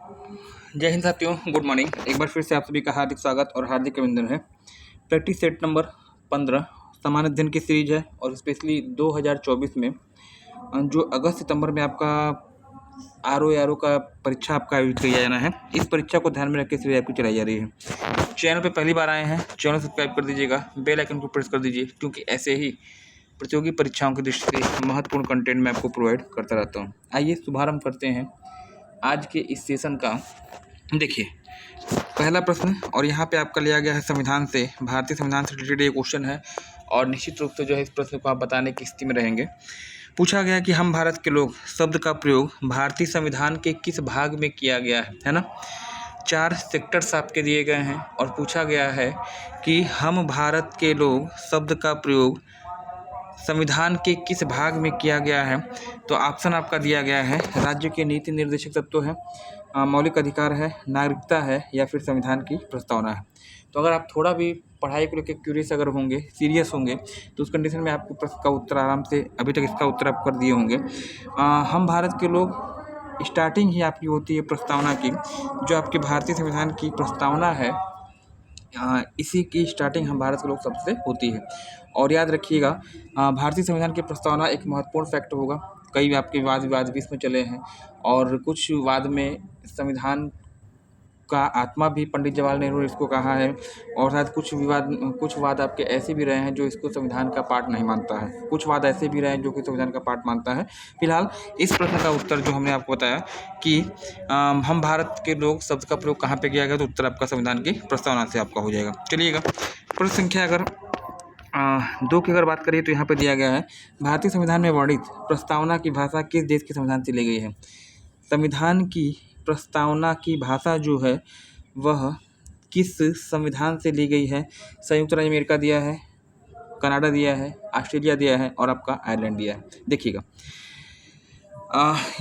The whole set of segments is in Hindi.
जय हिंद साथियों, गुड मॉर्निंग। एक बार फिर से आप सभी का हार्दिक स्वागत और हार्दिक अभिनंदन है। प्रैक्टिस सेट नंबर 15 सामान्य अध्ययन की सीरीज है और स्पेशली 2024 में जो अगस्त सितंबर में आपका आर का परीक्षा आपका आयोजित किया जाना है, इस परीक्षा को ध्यान में रख के सीरीज आपकी चलाई जा रही है। चैनल पे पहली बार आए हैं, चैनल सब्सक्राइब कर दीजिएगा, बेल आइकन को प्रेस कर दीजिए, क्योंकि ऐसे ही प्रतियोगी परीक्षाओं की दृष्टि से महत्वपूर्ण कंटेंट मैं आपको प्रोवाइड करता रहता हूँ। आइए शुभारंभ करते हैं आज के इस सेशन का। देखिए, पहला प्रश्न और यहाँ पे आपका लिया गया है संविधान से, भारतीय संविधान से रिलेटेड ये क्वेश्चन है और निश्चित रूप से जो है इस प्रश्न को आप बताने की स्थिति में रहेंगे। पूछा गया कि हम भारत के लोग शब्द का प्रयोग भारतीय संविधान के किस भाग में किया गया है ना। 4 सेक्टर्स आपके दिए गए हैं और पूछा गया है कि हम भारत के लोग शब्द का प्रयोग संविधान के किस भाग में किया गया है। तो ऑप्शन आपका दिया गया है, राज्य के नीति निर्देशक तत्व है, मौलिक अधिकार है, नागरिकता है, या फिर संविधान की प्रस्तावना है। तो अगर आप थोड़ा भी पढ़ाई को लेकर क्यूरियस अगर होंगे, सीरियस होंगे, तो उस कंडीशन में आपको प्रश्न का उत्तर आराम से अभी तक इसका उत्तर आप कर दिए होंगे। हम भारत के लोग स्टार्टिंग ही आपकी होती है प्रस्तावना की, जो आपके भारतीय संविधान की प्रस्तावना है, इसी की स्टार्टिंग हम भारत के लोग सबसे होती है। और याद रखिएगा, भारतीय संविधान की प्रस्तावना एक महत्वपूर्ण फैक्ट होगा। कई आपके विवाद बीच में चले हैं और कुछ विवाद में संविधान का आत्मा भी पंडित जवाहरलाल नेहरू ने इसको कहा है, और शायद कुछ वाद आपके ऐसे भी रहे हैं जो इसको संविधान का पार्ट नहीं मानता है, कुछ वाद ऐसे भी रहे हैं जो कि संविधान का पार्ट मानता है। फिलहाल इस प्रश्न का उत्तर जो हमने आपको बताया कि हम भारत के लोग शब्द का प्रयोग कहाँ पे किया गया, तो उत्तर आपका संविधान की प्रस्तावना से आपका हो जाएगा। चलिएगा, प्रश्न संख्या अगर 2 की अगर बात करिए तो यहाँ पे दिया गया है, भारतीय संविधान में वर्णित प्रस्तावना की भाषा किस देश के संविधान से ली गई है। संविधान की प्रस्तावना की भाषा जो है वह किस संविधान से ली गई है। संयुक्त राज्य अमेरिका दिया है, कनाडा दिया है, ऑस्ट्रेलिया दिया है और आपका आयरलैंड दिया है। देखिएगा,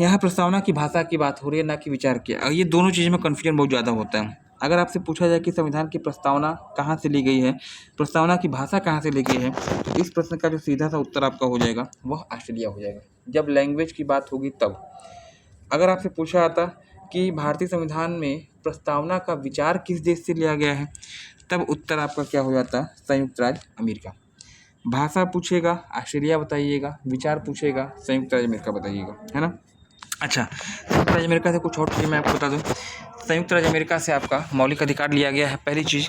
यहाँ प्रस्तावना की भाषा की बात हो रही है, ना कि विचार की। ये दोनों चीज़ों में कन्फ्यूजन बहुत ज़्यादा होता है। अगर आपसे पूछा जाए कि संविधान की प्रस्तावना कहाँ से ली गई है, प्रस्तावना की भाषा कहाँ से ली गई है, तो इस प्रश्न का जो सीधा सा उत्तर आपका हो जाएगा वह ऑस्ट्रेलिया हो जाएगा, जब लैंग्वेज की बात होगी तब। अगर आपसे पूछा जाता कि भारतीय संविधान में प्रस्तावना का विचार किस देश से लिया गया है, तब उत्तर आपका क्या हो जाता, संयुक्त राज्य अमेरिका। भाषा पूछेगा ऑस्ट्रेलिया बताइएगा, विचार पूछेगा संयुक्त राज्य अमेरिका बताइएगा, है ना। अच्छा, संयुक्त राज्य अमेरिका से कुछ और चीज़ मैं आपको बता दूं। संयुक्त राज्य अमेरिका से आपका मौलिक अधिकार लिया गया है, पहली चीज़।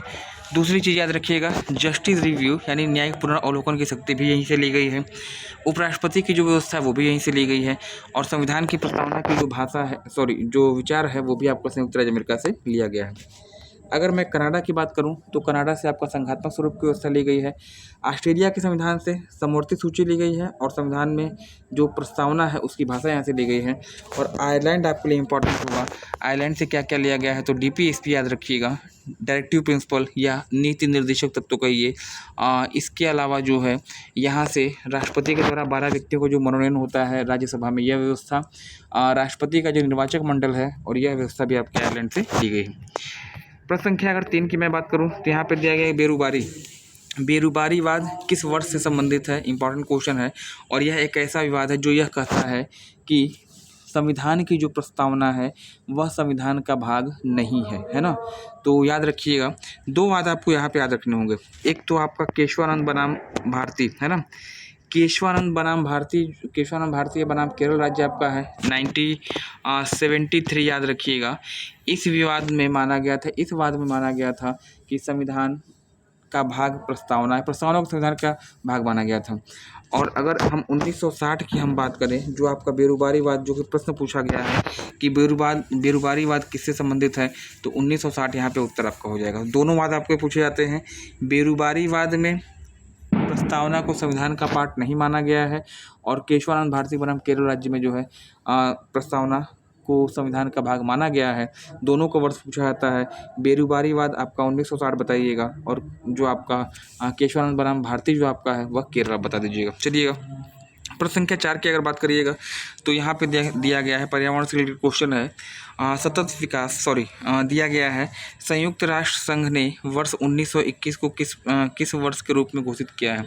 दूसरी चीज़ याद रखिएगा, जस्टिस रिव्यू यानी न्यायिक पुनर्वलोकन की शक्ति भी यहीं से ली गई है। उपराष्ट्रपति की जो व्यवस्था है वो भी यहीं से ली गई है, और संविधान की प्रस्तावना की जो भाषा है, जो विचार है, वो भी आपका संयुक्त राज्य अमेरिका से लिया गया है। अगर मैं कनाडा की बात करूं तो कनाडा से आपका संघात्मक स्वरूप की व्यवस्था ली गई है। ऑस्ट्रेलिया के संविधान से समवर्ती सूची ली गई है और संविधान में जो प्रस्तावना है उसकी भाषा यहाँ से ली गई है। और आयरलैंड आपके लिए इंपॉर्टेंट होगा, आयरलैंड से क्या क्या लिया गया है, तो DPSP याद रखिएगा, डायरेक्टिव प्रिंसिपल या नीति निर्देशक तत्व कहिए। इसके अलावा जो है यहाँ से राष्ट्रपति के द्वारा 12 व्यक्तियों को जो मनोनयन होता है राज्यसभा में, यह व्यवस्था, राष्ट्रपति का जो निर्वाचक मंडल है, और यह व्यवस्था भी आपके आयरलैंड से ली गई है। प्रश्न संख्या अगर 3 की मैं बात करूं तो यहाँ पे दिया गया है बेरुबारीवाद किस वर्ष से संबंधित है। इंपॉर्टेंट क्वेश्चन है, और यह एक ऐसा विवाद है जो यह कहता है कि संविधान की जो प्रस्तावना है वह संविधान का भाग नहीं है ना। तो याद रखिएगा, 2 वाद आपको यहाँ पे याद रखने होंगे। एक तो आपका केशवानंद बनाम भारती, है ना। केशवानंद भारती बनाम केरल राज्य आपका है 1973, याद रखिएगा। इस वाद में माना गया था कि संविधान का भाग प्रस्तावना है, प्रस्तावना को संविधान का भाग माना गया था। और अगर हम 1960 की हम बात करें, जो आपका बेरुबारीवाद, जो कि प्रश्न पूछा गया है कि बेरुबारीवाद किससे संबंधित है, तो 1960 यहाँ पे उत्तर आपका हो जाएगा। दोनों वाद आपके पूछे जाते हैं। बेरुबारीवाद में प्रस्तावना को संविधान का पार्ट नहीं माना गया है, और केशवानंद भारती बनाम केरल राज्य में जो है प्रस्तावना को संविधान का भाग माना गया है। दोनों को वर्ष पूछा जाता है। बेरुबारीवाद आपका 1960 बताइएगा, और जो आपका केशवानंद बनाम भारती जो आपका है वह केरल बता दीजिएगा। चलिएगा, प्रश्न संख्या 4 की अगर बात करिएगा तो यहाँ पे दिया गया है, पर्यावरण से रिलेटेड क्वेश्चन है। सतत विकास दिया गया है, संयुक्त राष्ट्र संघ ने वर्ष 1921 को किस वर्ष के रूप में घोषित किया है।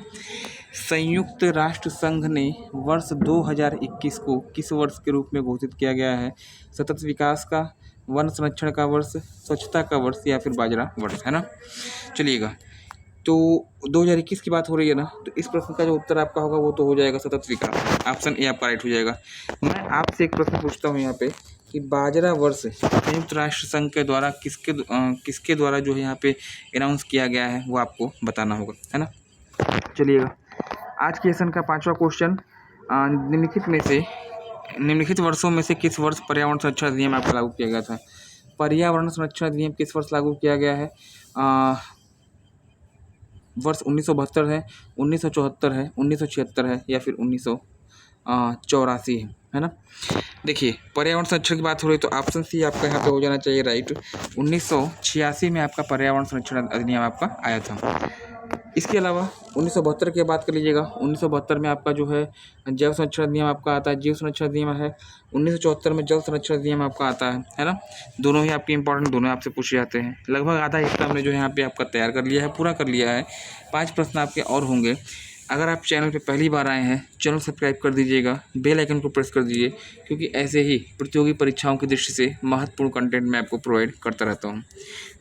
संयुक्त राष्ट्र संघ ने वर्ष 2021 को किस वर्ष के रूप में घोषित किया गया है? सतत विकास का, वन संरक्षण का वर्ष, स्वच्छता का वर्ष या फिर बाजरा वर्ष, है ना। चलिएगा, तो 2021 की बात हो रही है ना, तो इस प्रश्न का जो उत्तर आपका होगा वो तो हो जाएगा सतत विकास। ऑप्शन ए आपका राइट हो जाएगा। मैं आपसे एक प्रश्न पूछता हूँ यहाँ पे कि बाजरा वर्ष संयुक्त राष्ट्र संघ के द्वारा किसके द्वारा जो है यहाँ पे अनाउंस किया गया है, वो आपको बताना होगा, है ना। चलिएगा, आज के सेशन का 5वां क्वेश्चन, निम्नलिखित वर्षों में से किस वर्ष पर्यावरण संरक्षण अधिनियम आपको लागू किया गया था? पर्यावरण संरक्षण अधिनियम किस वर्ष लागू किया गया है? वर्ष 1972 है, 1974 है, 1976 है या फिर 1984 है ना। देखिए, पर्यावरण संरक्षण की बात हो रही तो ऑप्शन सी आपका यहाँ पे हो जाना चाहिए राइट। 1986 में आपका पर्यावरण संरक्षण अधिनियम आपका आया था। इसके अलावा 1972 की बात कर लीजिएगा, 1972 में आपका जो है जैव संरक्षण अधिनियम आपका आता है, जीव संरक्षण अधिनियम है। 1974 में जल संरक्षण अधिनियम आपका आता है ना। दोनों ही आपके इंपॉर्टेंट, दोनों आपसे पूछे जाते हैं। लगभग आधा हिस्सा हमने जो है यहाँ पे आपका तैयार कर लिया है, पूरा कर लिया है। 5 प्रश्न आपके और होंगे। अगर आप चैनल पे पहली बार आए हैं, चैनल सब्सक्राइब कर दीजिएगा, बेल आइकन को प्रेस कर दीजिए, क्योंकि ऐसे ही प्रतियोगी परीक्षाओं की दृष्टि से महत्वपूर्ण कंटेंट मैं आपको प्रोवाइड करता रहता हूँ।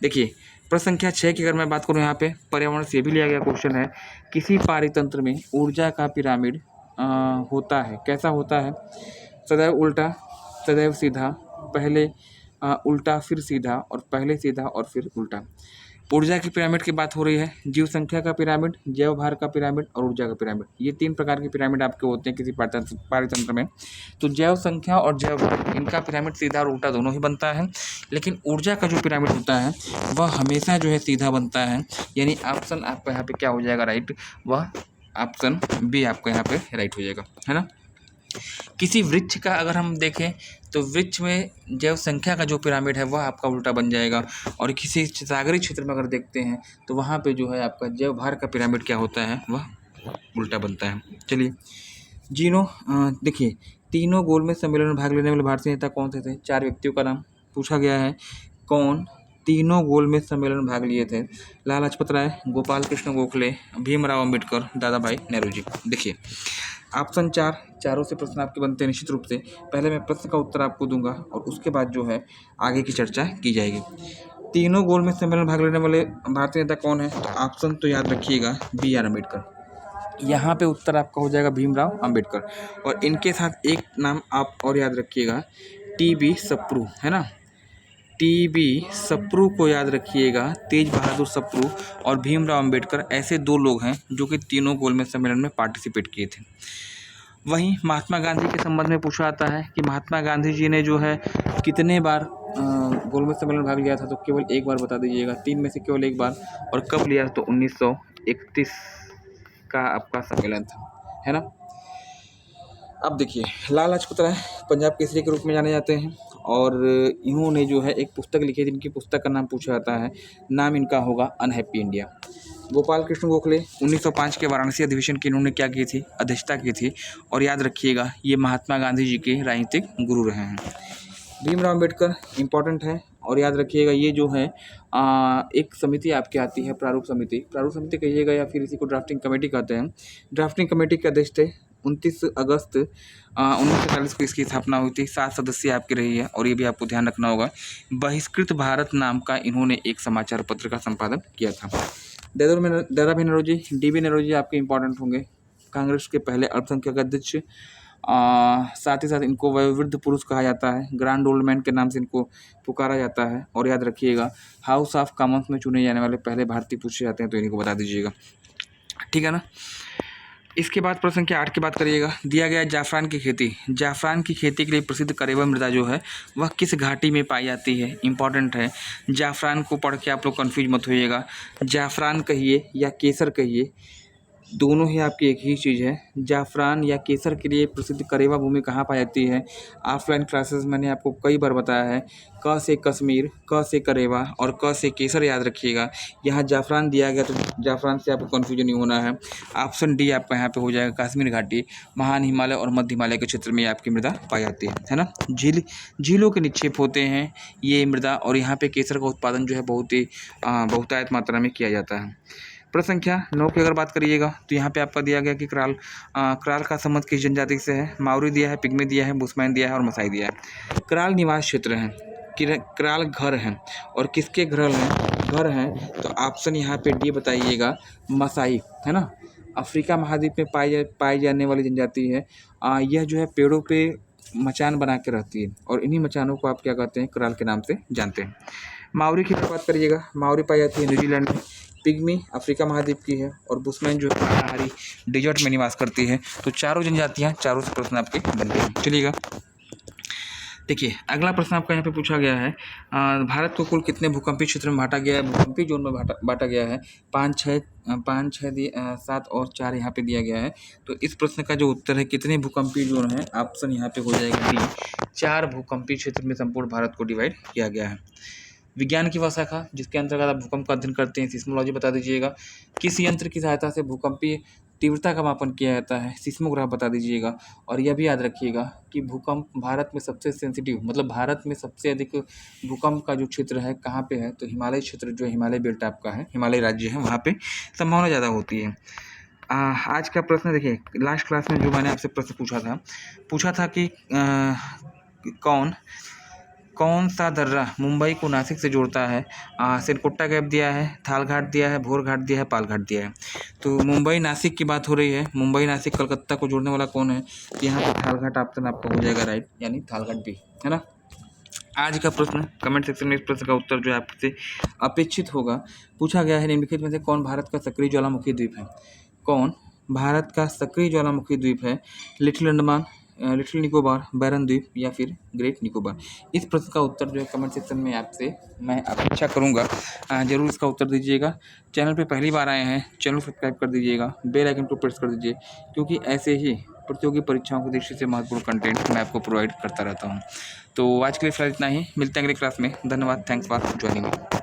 देखिए, प्रश्न संख्या 6 की अगर मैं बात करूँ, यहाँ पे पर्यावरण से भी लिया गया क्वेश्चन है। किसी पारितंत्र में ऊर्जा का पिरामिड होता है, कैसा होता है? सदैव उल्टा, सदैव सीधा, पहले उल्टा फिर सीधा, और पहले सीधा और फिर उल्टा। ऊर्जा की पिरामिड की बात हो रही है, जीव संख्या का पिरामिड, जैव भार का पिरामिड और ऊर्जा का पिरामिड। ये 3 प्रकार के पिरामिड आपके होते हैं किसी पारितंत्र में। तो जैव संख्या और जैव भार, इनका पिरामिड सीधा और उल्टा दोनों ही बनता है, लेकिन ऊर्जा का जो पिरामिड होता है वह हमेशा जो है सीधा बनता है। यानी ऑप्शन आपका यहाँ पे क्या हो जाएगा राइट, वह ऑप्शन बी आपका यहाँ पे राइट हो जाएगा, है ना। किसी वृक्ष का अगर हम देखें तो वृक्ष में जैव संख्या का जो पिरामिड है वह आपका उल्टा बन जाएगा, और किसी सागरीय क्षेत्र में अगर देखते हैं तो वहाँ पे जो है आपका जैव भार का पिरामिड क्या होता है, वह उल्टा बनता है। चलिए, देखिए, तीनों गोलमेज सम्मेलन में भाग लेने वाले भारतीय नेता कौन से थे? 4 व्यक्तियों का नाम पूछा गया है। कौन तीनों गोलमेज सम्मेलन में भाग लिए थे? लाला लाजपत राय, गोपाल कृष्ण गोखले, भीमराव अम्बेडकर, दादा भाई नेहरू जी। देखिए, ऑप्शन 4, चारों से प्रश्न आपके बनते हैं निश्चित रूप से। पहले मैं प्रश्न का उत्तर आपको दूंगा और उसके बाद जो है आगे की चर्चा की जाएगी। तीनों गोलमेज सम्मेलन में भाग लेने वाले भारतीय नेता कौन है? तो ऑप्शन तो याद रखिएगा, बी आर अम्बेडकर। यहाँ पे उत्तर आपका हो जाएगा भीमराव अम्बेडकर। और इनके साथ एक नाम आप और याद रखिएगा, टी.बी. सप्रू, है ना। टी.बी. सप्रू को याद रखिएगा। तेज बहादुर सप्रू और भीमराव अम्बेडकर ऐसे 2 लोग हैं जो कि तीनों गोलमेज सम्मेलन में पार्टिसिपेट किए थे। वहीं महात्मा गांधी के संबंध में पूछा जाता है कि महात्मा गांधी जी ने जो है कितने बार गोलमेज सम्मेलन में भाग लिया था? तो केवल एक बार बता दीजिएगा। 3 में से केवल एक बार। और कब लिया? तो 1931 का आपका सम्मेलन था, है ना। अब देखिए, लाला लाजपत राय पंजाब केसरी के रूप में जाने जाते हैं, और इन्होंने जो है एक पुस्तक लिखी थी। इनकी पुस्तक का नाम पूछा जाता है, नाम इनका होगा अनहैप्पी इंडिया। गोपाल कृष्ण गोखले 1905 के वाराणसी अधिवेशन की इन्होंने क्या की थी? अध्यक्षता की थी। और याद रखिएगा, ये महात्मा गांधी जी के राजनीतिक गुरु रहे हैं। भीमराव अम्बेडकर इंपॉर्टेंट है, और याद रखिएगा ये जो है एक समिति आपकी आती है, प्रारूप समिति कहिएगा या फिर इसी को ड्राफ्टिंग कमेटी कहते हैं। ड्राफ्टिंग कमेटी के अध्यक्ष थे। 29 अगस्त 1940 को इसकी स्थापना हुई थी। 7 सदस्य आपकी रही है, और ये भी आपको ध्यान रखना होगा। बहिष्कृत भारत नाम का इन्होंने एक समाचार पत्र का संपादन किया था। दादा भाई नौरोजी, डी.बी. नौरोजी आपके इंपॉर्टेंट होंगे। कांग्रेस के पहले अल्पसंख्यक अध्यक्ष। साथ ही साथ इनको वयोवृद्ध पुरुष कहा जाता है। ग्रैंड ओल्ड मैन के नाम से इनको पुकारा जाता है। और याद रखिएगा, हाउस ऑफ कॉमन्स में चुने जाने वाले पहले भारतीय पूछे जाते हैं, तो इनको बता दीजिएगा, ठीक है ना। इसके बाद प्रश्न संख्या 8 की बात करिएगा। दिया गया जाफरान की खेती। जाफरान की खेती के लिए प्रसिद्ध करेवा मृदा जो है वह किस घाटी में पाई जाती है? इंपॉर्टेंट है। जाफरान को पढ़ के आप लोग कन्फ्यूज मत होइएगा। जाफरान कहिए या केसर कहिए, दोनों ही आपकी एक ही चीज़ है। जाफरान या केसर के लिए प्रसिद्ध करेवा भूमि कहाँ पाई जाती है? ऑफलाइन क्लासेस मैंने आपको कई बार बताया है। क से कश्मीर, क से करेवा और क से केसर याद रखिएगा। यहाँ जाफरान दिया गया, तो जाफरान से आपको कन्फ्यूजन नहीं होना है। ऑप्शन डी आपका यहाँ पे हो जाएगा, कश्मीर घाटी। महान हिमालय और मध्य हिमालय के क्षेत्र में आपकी मृदा पाई जाती है ना। झीलों के निक्षेप होते हैं ये मृदा, और यहाँ पे केसर का उत्पादन जो है बहुत ही बहुतायत मात्रा में किया जाता है। प्रश्न संख्या 9 की अगर बात करिएगा तो यहाँ पे आपका दिया गया कि कराल का संबंध किस जनजाति से है। मावरी दिया है, पिग्मी दिया है, बुशमैन दिया है और मसाई दिया है। कराल निवास क्षेत्र है, कराल घर हैं और किसके घर हैं तो ऑप्शन यहाँ पे डी बताइएगा, मसाई, है ना। अफ्रीका महाद्वीप में पाई जाने वाली जनजाति है। यह जो है पेड़ों पे मचान बना के रहती है और इन्हीं मचानों को आप क्या कहते हैं, कराल के नाम से जानते हैं। मावरी की बात करिएगा, मावरी पाई जाती है न्यूजीलैंड में, पिग्मी अफ्रीका महाद्वीप की है और बुशमैन जो है पहाड़ी डेजर्ट में निवास करती है। तो चारों जनजातियाँ, चारों से प्रश्न आपके बनते हैं। चलिएगा देखिए, अगला प्रश्न आपका यहाँ पे पूछा गया है, भारत को कुल कितने भूकंपीय क्षेत्र में बांटा गया है। भूकंपीय जोन में बांटा गया है 5, 6, 7 और 4 यहाँ पे दिया गया है। तो इस प्रश्न का जो उत्तर है कितने भूकंपीय जोन है, ऑप्शन यहाँ पे हो जाएगा डी, 4 भूकंपीय क्षेत्र में संपूर्ण भारत को डिवाइड किया गया है। विज्ञान की वह शाखा जिसके अंतर्गत आप भूकंप का अध्ययन करते हैं, सिस्मोलॉजी बता दीजिएगा। किस यंत्र की सहायता से भूकंपीय तीव्रता का मापन किया जाता है, सिस्मोग्राफ बता दीजिएगा। और यह भी याद रखिएगा कि भूकंप भारत में सबसे सेंसिटिव, मतलब भारत में सबसे अधिक भूकंप का जो क्षेत्र है कहाँ पे है, तो हिमालय क्षेत्र जो हिमालय बेल्ट आपका है, हिमालय राज्य है, वहाँ पे संभावना ज़्यादा होती है। आज का प्रश्न देखिए, लास्ट क्लास में जो मैंने आपसे प्रश्न पूछा था कि कौन सा दर्रा मुंबई को नासिक से जोड़ता है। सिरकुट्टा गैप दिया है, थाल घाट दिया है, भोर घाट दिया है, पाल घाट दिया है। तो मुंबई नासिक की बात हो रही है, मुंबई नासिक कलकत्ता को जोड़ने वाला कौन है, तो यहाँ पर थाल घाट ऑप्शन आपका हो जाएगा राइट, यानी थाल घाट भी, है ना। आज का प्रश्न कमेंट सेक्शन में इस प्रश्न का उत्तर जो है आपसे अपेक्षित होगा। पूछा गया है, निम्नलिखित में से कौन भारत का सक्रिय ज्वालामुखी द्वीप है। कौन भारत का सक्रिय ज्वालामुखी द्वीप है, लिटिल अंडमान, लिटिल निकोबार, बैरन द्वीप या फिर ग्रेट निकोबार। इस प्रश्न का उत्तर जो है कमेंट सेक्शन में आपसे मैं अपेक्षा करूंगा, जरूर इसका उत्तर दीजिएगा। चैनल पे पहली बार आए हैं, चैनल सब्सक्राइब कर दीजिएगा, बेल आइकन को प्रेस कर दीजिए, क्योंकि ऐसे ही प्रतियोगी परीक्षाओं की दृष्टि से महत्वपूर्ण कंटेंट मैं आपको प्रोवाइड करता रहता हूँ। तो आज के लिए फिलहाल इतना ही, मिलते हैं अगली क्लास में। धन्यवाद, थैंक्स फॉर ज्वाइनिंग।